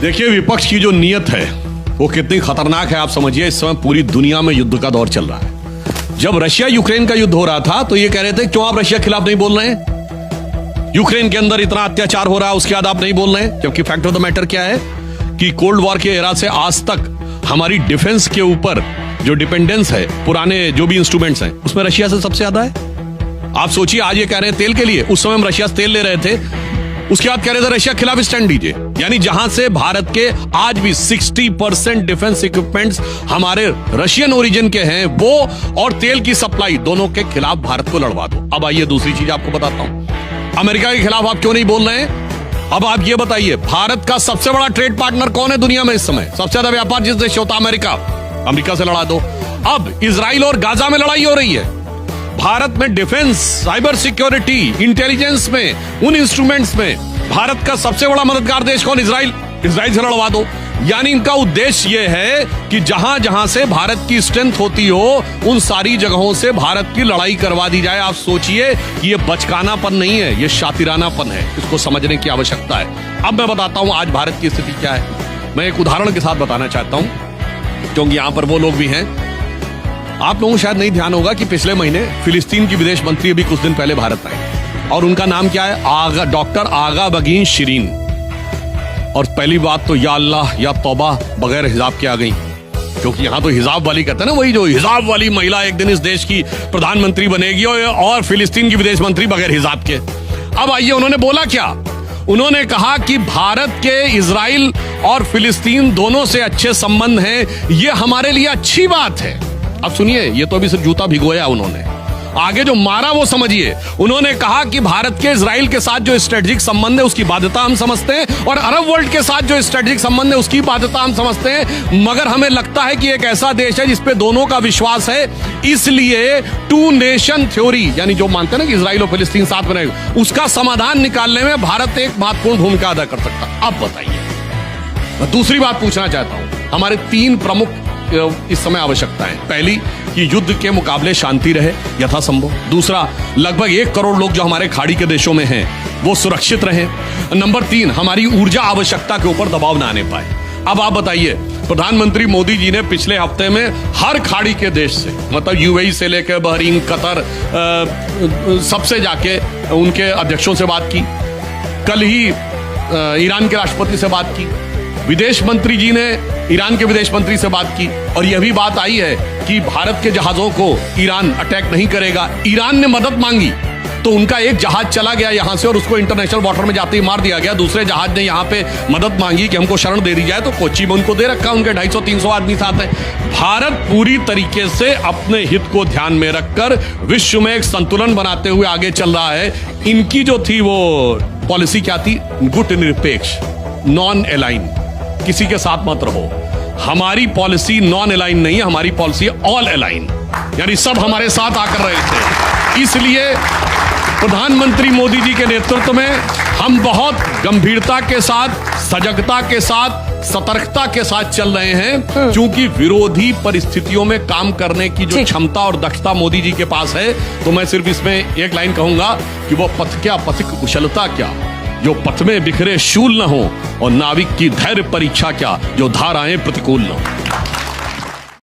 देखिए, विपक्ष की जो नीयत है वो कितनी खतरनाक है आप समझिए। इस समय पूरी दुनिया में युद्ध का दौर चल रहा है। जब रशिया यूक्रेन का युद्ध हो रहा था तो ये कह रहे थे क्यों आप रशिया के खिलाफ नहीं बोल रहे हैं, यूक्रेन के अंदर इतना अत्याचार हो रहा है उसके बाद आप नहीं बोल रहे हैं। जबकि फैक्ट ऑफ द मैटर क्या है कि कोल्ड वॉर के एरा से आज तक हमारी डिफेंस के ऊपर जो डिपेंडेंस है, पुराने जो भी इंस्ट्रूमेंट्स हैं, उसमें रशिया से सबसे ज्यादा है। आप सोचिए, आज ये कह रहे हैं तेल के लिए, उस समय हम रशिया से तेल ले रहे थे, उसके बाद कह रहे थे रशिया के खिलाफ स्टैंड लीजिए। यानी जहां से भारत के आज भी 60% डिफेंस इक्विपमेंट्स हमारे रशियन ओरिजिन के हैं, वो और तेल की सप्लाई दोनों के खिलाफ भारत को लड़वा दो। अब आइए दूसरी चीज आपको बताता हूं, अमेरिका के खिलाफ आप क्यों नहीं बोल रहे हैं। अब आप ये बताइए, भारत का सबसे बड़ा ट्रेड पार्टनर कौन है दुनिया में इस समय, सबसे ज्यादा व्यापार जिस देश से होता है अमेरिका, अमेरिका से लड़ा दो। अब इजराइल और गाजा में लड़ाई हो रही है, भारत में डिफेंस, साइबर सिक्योरिटी, इंटेलिजेंस में, उन इंस्ट्रूमेंट्स में भारत का सबसे बड़ा मददगार देश कौन, इजराइल, इजराइल से लड़वा दो। यानी इनका उद्देश्य यह है कि जहां जहां से भारत की स्ट्रेंथ होती हो उन सारी जगहों से भारत की लड़ाई करवा दी जाए। आप सोचिए, ये बचकानापन नहीं है, ये शातिरानापन है, इसको समझने की आवश्यकता है। अब मैं बताता हूं आज भारत की स्थिति क्या है। मैं एक उदाहरण के साथ बताना चाहता हूं क्योंकि यहां पर वो लोग भी हैं। आप लोगों को शायद नहीं ध्यान होगा कि पिछले महीने फिलिस्तीन की विदेश मंत्री अभी कुछ दिन पहले भारत आए और उनका नाम क्या है, डॉक्टर आगा बगीन शिरीन। और पहली बात तो या अल्लाह या तौबा बगैर हिजाब के आ गई, क्योंकि यहां तो हिजाब वाली कहते हैं ना, वही जो हिजाब वाली महिला एक दिन इस देश की प्रधानमंत्री बनेगी और फिलिस्तीन की विदेश मंत्री बगैर हिजाब के। अब आइए, उन्होंने बोला क्या, उन्होंने कहा कि भारत के इजराइल और फिलिस्तीन दोनों से अच्छे संबंध हैं, ये हमारे लिए अच्छी बात है। अब सुनिए, ये तो अभी सिर्फ जूता भिगोया उन्होंने, आगे जो मारा वो समझिए। उन्होंने कहा कि भारत के इजराइल के साथ जो स्ट्रेटेजिक संबंध है उसकी बाध्यता हम समझते हैं और अरब वर्ल्ड के साथ जो स्ट्रेटेजिक संबंध है उसकी बाध्यता हम समझते हैं, मगर हमें लगता है कि एक ऐसा देश है जिसपे दोनों का विश्वास है, इसलिए टू नेशन थ्योरी, यानी जो मानते हैं ना कि इजराइल और फिलिस्तीन साथ बनेगा, उसका समाधान निकालने में भारत एक महत्वपूर्ण भूमिका अदा कर सकता है। अब बताइए, मैं दूसरी बात पूछना चाहता हूं, हमारे 3 प्रमुख इस समय आवश्यकता है। पहली, कि युद्ध के मुकाबले शांति रहे यथासंभव। दूसरा, लगभग 1 करोड़ लोग जो हमारे खाड़ी के देशों में हैं वो सुरक्षित रहें। नंबर 3, हमारी ऊर्जा आवश्यकता के ऊपर दबाव ना आने पाए। अब आप बताइए, प्रधानमंत्री मोदी जी ने पिछले हफ्ते में हर खाड़ी के देश से, मतलब यूएई से लेकर बहरीन, कतर, सबसे जाके उनके अध्यक्षों से बात की। कल ही ईरान के राष्ट्रपति से बात की, विदेश मंत्री जी ने ईरान के विदेश मंत्री से बात की और यह भी बात आई है कि भारत के जहाजों को ईरान अटैक नहीं करेगा। ईरान ने मदद मांगी तो उनका एक जहाज चला गया यहां से और उसको इंटरनेशनल वाटर में जाते ही मार दिया गया। दूसरे जहाज ने यहां पे मदद मांगी कि हमको शरण दे दी जाए, तो कोच्चि में उनको दे रखा, उनके 250-300 आदमी साथ है। भारत पूरी तरीके से अपने हित को ध्यान में रखकर विश्व में एक संतुलन बनाते हुए आगे चल रहा है। इनकी जो थी वो पॉलिसी क्या थी, गुट निरपेक्ष, नॉन अलाइन, किसी के साथ मत रहो। हमारी पॉलिसी नॉन अलाइन नहीं है, हमारी पॉलिसी ऑल अलाइन, यानी सब हमारे साथ आकर रहे थे। इसलिए प्रधानमंत्री मोदी जी के नेतृत्व में हम बहुत गंभीरता के साथ, सजगता के साथ, सतर्कता के साथ चल रहे हैं, क्योंकि विरोधी परिस्थितियों में काम करने की जो क्षमता और दक्षता मोदी जी के पास है। तो मैं सिर्फ इसमें एक लाइन कहूंगा कि वो पथ क्या, पथिक कुशलता क्या, जो पथ में बिखरे शूल न हो, और नाविक की धैर्य परीक्षा क्या, जो धाराएं प्रतिकूल न हो।